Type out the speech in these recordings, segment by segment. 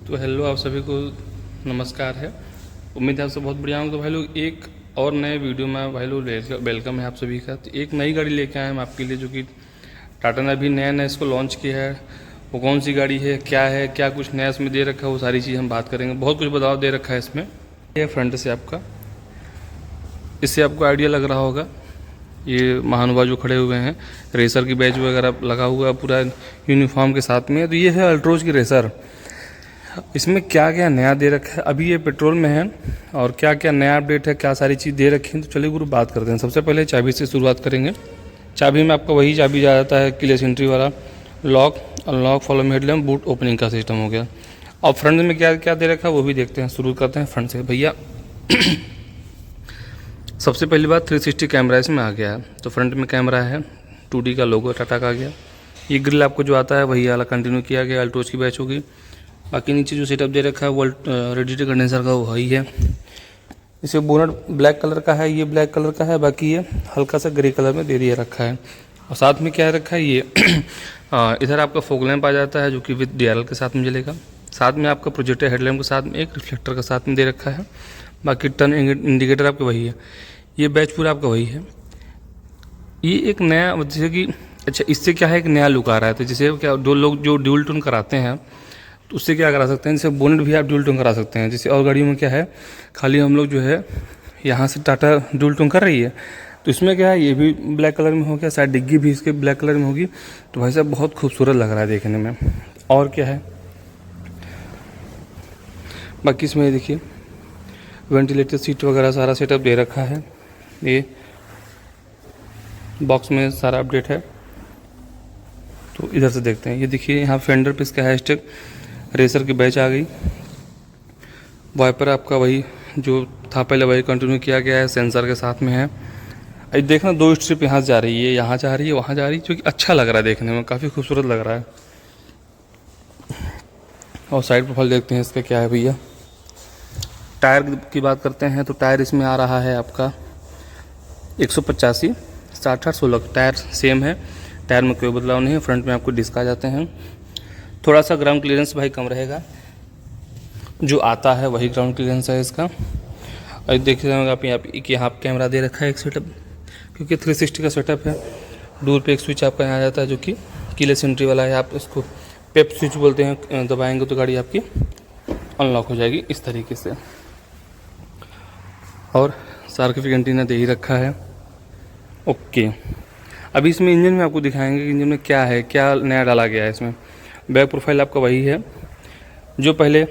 तो हेलो आप सभी को नमस्कार है। उम्मीद है आप सब बहुत बढ़िया होंगे। तो भाई लोग एक और नए वीडियो में भाई लोग वेलकम है आप सभी का। तो एक नई गाड़ी लेके आए हम आपके लिए, जो कि टाटा ने अभी नया इसको लॉन्च किया है। वो कौन सी गाड़ी है, क्या कुछ नया इसमें दे रखा है, वो सारी चीज़ हम बात करेंगे। बहुत कुछ बदलाव दे रखा है इसमें। ये फ्रंट से आपका, इससे आपको आइडिया लग रहा होगा, ये महानुभाव जो खड़े हुए हैं, रेसर की बैच वगैरह लगा हुआ है पूरा यूनिफॉर्म के साथ में। तो ये है अल्ट्रोज की रेसर। इसमें क्या क्या नया दे रखा है, अभी ये पेट्रोल में है, और क्या क्या नया अपडेट है, क्या सारी चीज़ दे रखी है। तो चलिए गुरु बात करते हैं। सबसे पहले चाबी से शुरुआत करेंगे। चाबी में आपका वही चाबी जा जाता है, कीलेस एंट्री वाला, लॉक अनलॉक, फॉलो में हेडलैम्प, बूट ओपनिंग का सिस्टम हो गया। और फ्रंट में क्या क्या दे रखा है वो भी देखते हैं। शुरू करते हैं फ्रंट से भैया। सबसे पहली बात 360 कैमरा इसमें आ गया है। तो फ्रंट में कैमरा है, 2D का लोगो टाटा का आ गया। ये ग्रिल आपको जो आता है वही वाला कंटिन्यू किया गया, अल्ट्रोज की बैच होगी। बाकी नीचे जो सेटअप दे रखा है वो रेडिएटर कंडेंसर का वही है। इसे बोनट ब्लैक कलर का है, ये ब्लैक कलर का है, बाकी ये हल्का सा ग्रे कलर में दे दिया रखा है। और साथ में क्या रखा है ये इधर आपका फोक लैंप आ जाता है, जो कि विद DRL के साथ में जलेगा। साथ में आपका प्रोजेक्टर हेडलैम्प के साथ में एक रिफ्लेक्टर का साथ में दे रखा है। बाकी टर्न इंडिकेटर आपका वही है। ये बैच पूरा आपका वही है। ये एक नया, जैसे कि अच्छा इससे क्या है, एक नया लुक आ रहा है। तो जैसे क्या दो लोग जो ड्यूल टोन कराते हैं तो उससे क्या करा सकते हैं, जैसे बोनेट भी आप ड्यूल टोन करा सकते हैं। जैसे और गाड़ियों में क्या है, खाली हम लोग जो है यहाँ से टाटा ड्यूल टोन कर रही है, तो इसमें क्या है, ये भी ब्लैक कलर में हो गया, शायद डिग्गी भी इसके ब्लैक कलर में होगी। तो भाई साहब बहुत खूबसूरत लग रहा है देखने में। और क्या है, बाकी इसमें देखिए वेंटिलेटर सीट वगैरह सारा सेटअप दे रखा है। ये बॉक्स में सारा अपडेट है। तो इधर से देखते हैं। ये देखिए यहाँ फेंडर पे इसका हैशटैग रेसर की बैच आ गई। वाइपर आपका वही जो था पहले वही कंटिन्यू किया गया है, सेंसर के साथ में है। अब देखना 2 स्ट्रिप यहाँ से जा रही है, यहाँ जा रही है, वहाँ जा रही है, जो कि अच्छा लग रहा है देखने में, काफ़ी खूबसूरत लग रहा है। और साइड प्रोफाइल देखते हैं इसका क्या है भैया। टायर की बात करते हैं तो टायर इसमें आ रहा है आपका 185 60 16 टायर सेम है। टायर में कोई बदलाव नहीं है। फ्रंट में आपको डिस्क आ जाते हैं। थोड़ा सा ग्राउंड क्लियरेंस भाई कम रहेगा, जो आता है वही ग्राउंड क्लियरेंस है इसका। और देख रहे होंगे आप यहाँ कैमरा दे रखा है एक सेटअप, क्योंकि 360 का सेटअप है। दूर पे एक स्विच आपका यहाँ आ जाता है, जो कि कीलेस एंट्री वाला है। आप इसको पेप स्विच बोलते हैं, दबाएंगे तो गाड़ी आपकी अनलॉक हो जाएगी इस तरीके से। और सार्किफिक एंटीना दे ही रखा है। ओके, अभी इसमें इंजन में आपको दिखाएंगे कि इंजन में क्या है, क्या नया डाला गया है इसमें। बैक प्रोफाइल आपका वही है। जो पहले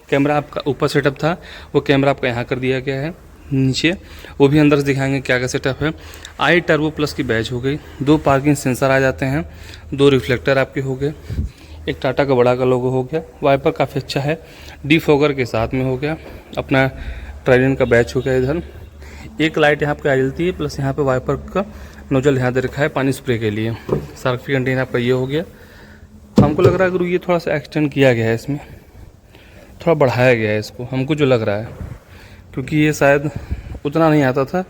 कैमरा आपका ऊपर सेटअप था, वो कैमरा आपका यहाँ कर दिया गया है नीचे। वो भी अंदर से दिखाएंगे क्या क्या सेटअप है। आई टर्बो प्लस की बैच हो गई। 2 पार्किंग सेंसर आ जाते हैं, 2 रिफ्लेक्टर आपके हो गए, एक टाटा का बड़ा का लोगो हो गया। वाइपर काफ़ी अच्छा है, डिफॉगर के साथ में हो गया। अपना ट्राइडेंट का बैच हो गया। इधर एक लाइट यहाँ पे आ जलती है, प्लस यहाँ पे वाइपर का नोजल यहाँ दे रखा है पानी स्प्रे के लिए। सार्किफिक एंटीना आपका ये हो गया। हमको लग रहा है गुरु ये थोड़ा सा एक्सटेंड किया गया है, इसमें थोड़ा बढ़ाया गया है इसको, हमको जो लग रहा है, क्योंकि ये शायद उतना नहीं आता था,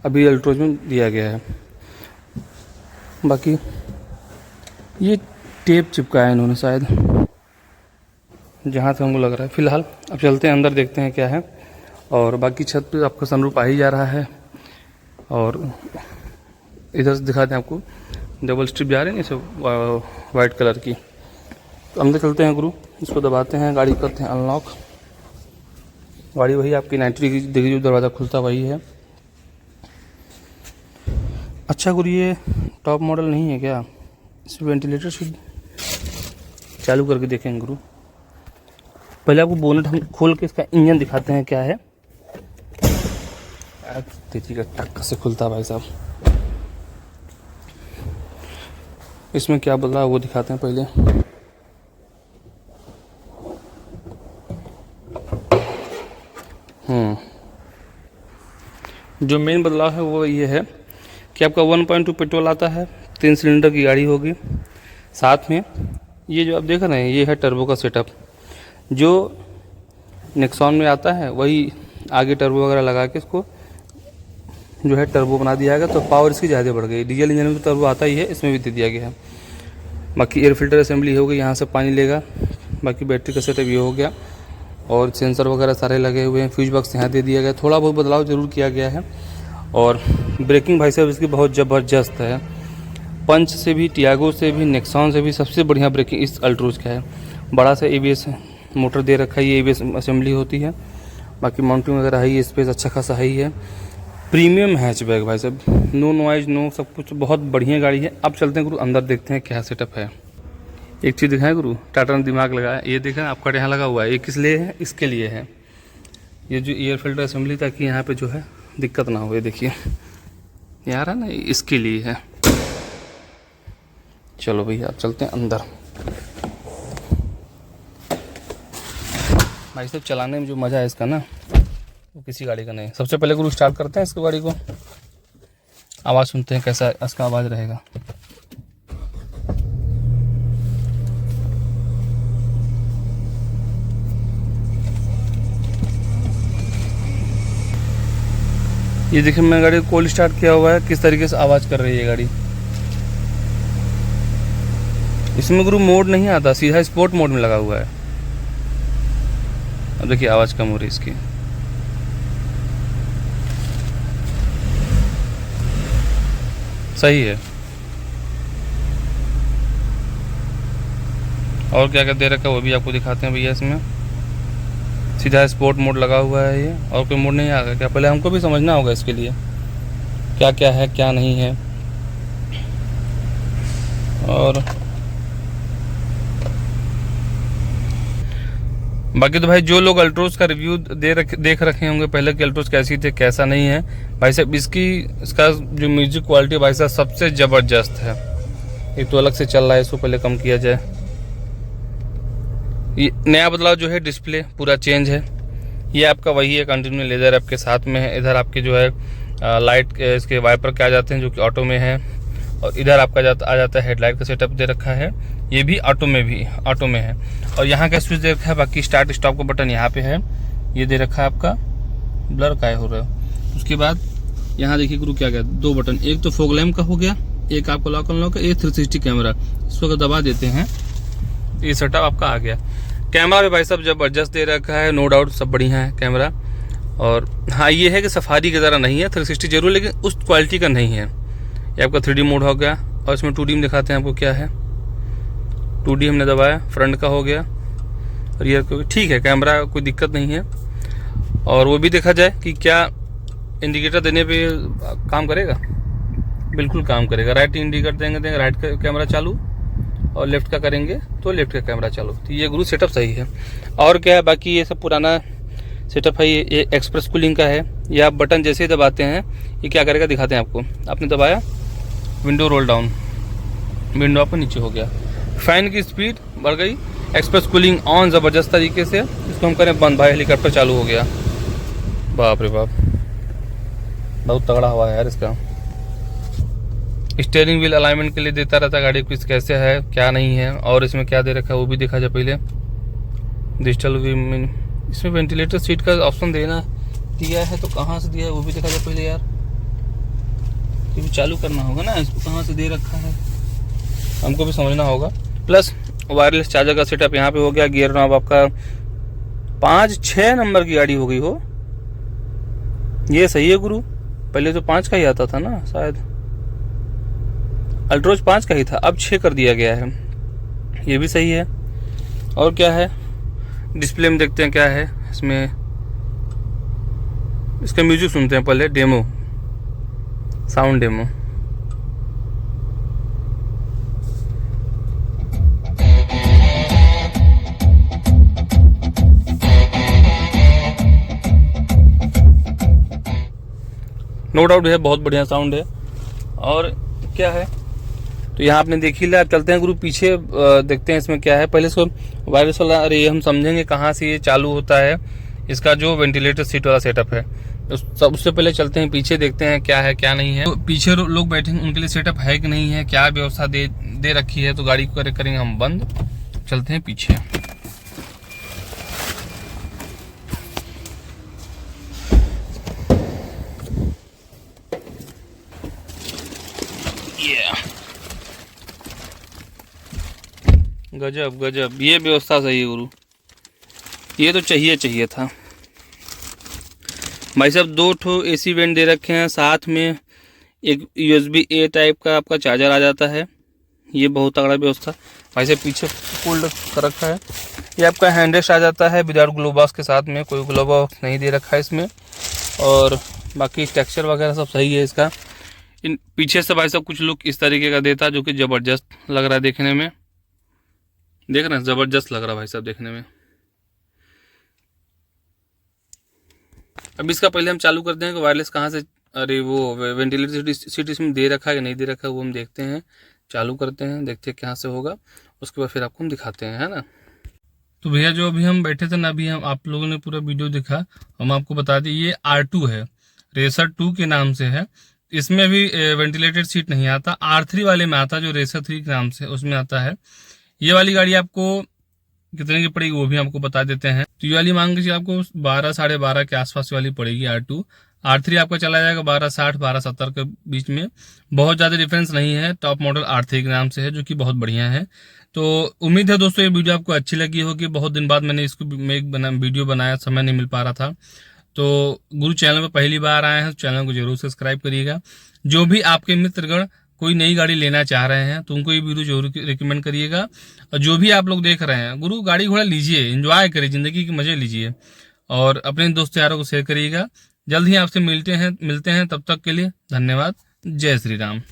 अभी अल्ट्रोज में दिया गया है। बाकी ये टेप चिपकाया है इन्होंने शायद, जहाँ से हमको लग रहा है। फिलहाल अब चलते हैं अंदर, देखते हैं क्या है। और बाकी छत पे आपका सनरूफ आ ही जा रहा है। और इधर से दिखाते हैं आपको, डबल स्ट्रिप जा रहे हैं इसे वाइट कलर की। तो अंदर चलते हैं गुरु, इसको दबाते हैं, गाड़ी करते हैं अनलॉक। गाड़ी वही आपकी 90 डिग्री जो दरवाज़ा खुलता वही है। अच्छा गुरु ये टॉप मॉडल नहीं है क्या, इसमें वेंटिलेटर से चालू करके देखेंगे गुरु। पहले आपको बोनट हम खोल के इसका इंजन दिखाते हैं क्या है। तेजी का टक्का से खुलता भाई साहब। इसमें क्या बदला वो दिखाते हैं पहले। जो मेन बदलाव है वो ये है कि आपका 1.2 पेट्रोल आता है, 3 सिलेंडर की गाड़ी होगी। साथ में ये जो आप देख रहे हैं ये है टर्बो का सेटअप। जो नेक्सॉन में आता है वही आगे टर्बो वगैरह लगा के इसको जो है टर्बो बना दिया गया। तो पावर इसकी ज़्यादा बढ़ गई। डीजल इंजन में तो टर्बो आता ही है, इसमें भी दे दिया गया है। बाकी एयर फिल्टर असेंबली होगी, यहाँ से पानी लेगा, बाकी बैटरी का सेटअप ये हो गया और सेंसर वगैरह सारे लगे हुए हैं। फ्यूज बॉक्स यहाँ दे दिया गया, थोड़ा बहुत बदलाव ज़रूर किया गया है। और ब्रेकिंग भाई साहब इसकी बहुत ज़बरदस्त है। पंच से भी, टियागो से भी, नेक्सॉन से भी सबसे बढ़िया ब्रेकिंग इस अल्ट्रोज का है। बड़ा सा ABS मोटर दे रखा है, ये ABS असेंबली होती है। बाकी माउंटिंग वगैरह है, ये स्पेस अच्छा खासा है ही है। प्रीमियम हैचबैक भाई साहब, नो नॉइज, नो सब कुछ, बहुत बढ़िया गाड़ी है। अब चलते हैं गुरु अंदर, देखते हैं क्या सेटअप है। एक चीज़ दिखाएं गुरु, टाटा ने दिमाग लगाया, ये देखें आपका यहाँ लगा हुआ है, ये किस लिए है? इसके लिए है, ये जो एयर फिल्टर असेंबली, ताकि यहाँ पे जो है दिक्कत ना हो। ये देखिए ये आ रहा है ना, इसके लिए है। चलो भैया अब चलते हैं अंदर। भाई साहब चलाने में जो मज़ा है इसका ना, वो किसी गाड़ी का नहीं। सबसे पहले गुरु स्टार्ट करते हैं इसको, गाड़ी को आवाज़ सुनते हैं कैसा इसका आवाज़ रहेगा। ये देखिए मैंने गाड़ी को कोल्ड स्टार्ट किया हुआ है, किस तरीके से आवाज़ कर रही है गाड़ी। इसमें गुरु मोड नहीं आता, सीधा स्पोर्ट मोड में लगा हुआ है। अब देखिए आवाज़ कम हो रही है इसकी। सही है। और क्या क्या दे रखा है वो भी आपको दिखाते हैं भैया। इसमें सीधा स्पोर्ट मोड लगा हुआ है ये, और कोई मोड नहीं आ गया क्या? पहले हमको भी समझना होगा इसके लिए क्या क्या है क्या नहीं है। और बाकी तो भाई जो लोग अल्ट्रोज का रिव्यू देख रखे होंगे पहले कि अल्ट्रोज कैसी थे कैसा नहीं है, भाई साहब इसका जो म्यूजिक क्वालिटी भाई साहब सबसे ज़बरदस्त है। एक तो अलग से चल रहा है, इसको पहले कम किया जाए। ये नया बदलाव जो है, डिस्प्ले पूरा चेंज है। ये आपका वही है, कंटिन्यू लेज़र आपके साथ में है। इधर आपके जो है लाइट इसके वाइपर के आ जाते हैं जो कि ऑटो में है, और इधर आपका आ जाता है हेडलाइट का सेटअप दे रखा है, ये भी ऑटो में है। और यहाँ का स्विच दे रखा है। बाकी स्टार्ट स्टॉप का बटन यहाँ पे है, ये दे रखा है आपका। ब्लर का हो रहा है। उसके बाद यहाँ देखिए गुरु क्या 2 बटन, एक तो फॉग लैम्प का हो गया, एक आपको लॉक अनलॉक, एक 360 कैमरा। इसको अगर दबा देते हैं ये सेटअप आपका आ गया। कैमरा भी भाई साहब जबरदस्त दे रखा है, नो डाउट सब बढ़िया है कैमरा। और हाँ ये है कि सफारी की तरह नहीं है, 360 जरूर, लेकिन उस क्वालिटी का नहीं है। ये आपका 3D मोड हो गया, और इसमें 2D में दिखाते हैं आपको क्या है। 2D हमने दबाया, फ्रंट का हो गया, रियर का भी ठीक है। कैमरा कोई दिक्कत नहीं है। और वो भी देखा जाए कि क्या इंडिकेटर देने पे काम करेगा, बिल्कुल काम करेगा। राइट इंडिकेटर देंगे राइट का कैमरा चालू, और लेफ्ट का करेंगे तो लेफ्ट का कैमरा चालू। तो ये गुरु सेटअप सही है। और क्या है, बाकी ये सब पुराना सेटअप है। ये एक्सप्रेस कूलिंग का है। ये आप बटन जैसे ही दबाते हैं ये क्या करेगा दिखाते हैं आपको। आपने दबाया, विंडो रोल डाउन, विंडो आपको नीचे हो गया, फैन की स्पीड बढ़ गई, एक्सप्रेस कूलिंग ऑन ज़बरदस्त तरीके से। इसको हम करें बंद, भाई हेलीकॉप्टर चालू हो गया। बाप रे बाप, बहुत तगड़ा हवा है यार इसका। स्टीयरिंग व्हील अलाइनमेंट के लिए देता रहता है गाड़ी को, कैसे है क्या नहीं है। और इसमें क्या दे रखा है वो भी देखा जाए पहले। डिजिटल इसमें वेंटिलेटर सीट का ऑप्शन दिया है, तो कहाँ से दिया है वो भी देखा जाए पहले यार। ये भी चालू करना होगा ना, इसको कहाँ से दे रखा है हमको भी समझना होगा। प्लस वायरलेस चार्जर का सेटअप यहाँ पे हो गया। गियर नॉब आपका 5-6 नंबर की गाड़ी हो गई हो, ये सही है गुरु। पहले तो 5 का ही आता था ना शायद, अल्ट्रोज 5 का ही था, अब 6 कर दिया गया है, ये भी सही है। और क्या है, डिस्प्ले में देखते हैं क्या है इसमें। इसका म्यूजिक सुनते हैं पहले, demo sound demo. No doubt है, बहुत बढ़िया साउंड है। और क्या है, तो यहाँ आपने देख ही लिया। आप चलते हैं गुरु पीछे, देखते हैं इसमें क्या है। पहले इसको वायरलेस वाला, अरे ये हम समझेंगे कहाँ से ये चालू होता है। इसका जो वेंटिलेटर सीट वाला सेटअप है, उससे पहले चलते हैं पीछे, देखते हैं क्या है क्या नहीं है। तो पीछे लोग बैठे हैं, उनके लिए सेटअप है कि नहीं है, क्या व्यवस्था दे रखी है। तो गाड़ी को करेंगे हम बंद, चलते हैं पीछे। गजब गजब, ये व्यवस्था सही है गुरु, ये तो चाहिए था भाई साहब। 2 ठो AC वेंट दे रखे हैं, साथ में एक USB A टाइप का आपका चार्जर आ जाता है, ये बहुत तगड़ा व्यवस्था भाई साहब। पीछे फोल्ड कर रखा है, ये आपका हैंड रेस्ट आ जाता है विदाउट ग्लो बॉक्स के साथ में, कोई ग्लो बॉक्स नहीं दे रखा है इसमें। और बाकी टेक्सचर वगैरह सब सही है इसका। इन पीछे से भाई साहब कुछ लुक इस तरीके का देता है जो कि ज़बरदस्त लग रहा है देखने में, देख रहे हैं, ज़बरदस्त लग रहा है भाई साहब देखने में। अब इसका पहले हम चालू करते हैं कि वायरलेस कहाँ से, अरे वो वेंटिलेटर सीट इसमें दे रखा है कि नहीं दे रखा है वो हम देखते हैं। चालू करते हैं, देखते हैं कहाँ से होगा, उसके बाद फिर आपको हम दिखाते हैं, है ना। तो भैया जो अभी हम बैठे थे ना, अभी हम आप लोगों ने पूरा वीडियो देखा, हम आपको बता दें ये R2 है, रेसर 2 के नाम से है। इसमें अभी वेंटिलेटेड सीट नहीं आता, R3 वाले में आता, जो रेसर 3 के नाम से उसमें आता है। ये वाली गाड़ी आपको कितने की पड़ेगी वो भी आपको बता देते हैं। तो ये वाली मांग लीजिए आपको 12 साढ़े 12 के आसपास वाली पड़ेगी R2। R3 आपका चला जाएगा 1260 1270 के बीच में, बहुत ज़्यादा डिफरेंस नहीं है। टॉप मॉडल R3 के नाम से है जो कि बहुत बढ़िया है। तो उम्मीद है दोस्तों ये वीडियो आपको अच्छी लगी होगी। बहुत दिन बाद मैंने इसको वीडियो बनाया, समय नहीं मिल पा रहा था। तो गुरु चैनल पर पहली बार आए हैं तो चैनल को जरूर सब्सक्राइब करिएगा। जो भी आपके मित्रगण कोई नई गाड़ी लेना चाह रहे हैं तो उनको ये वीडियो जरूर रिकमेंड करिएगा। और जो भी आप लोग देख रहे हैं, गुरु गाड़ी घोड़ा लीजिए, एंजॉय करिए, ज़िंदगी के मज़े लीजिए और अपने दोस्त यारों को शेयर करिएगा। जल्द ही आपसे मिलते हैं, तब तक के लिए धन्यवाद। जय श्री राम।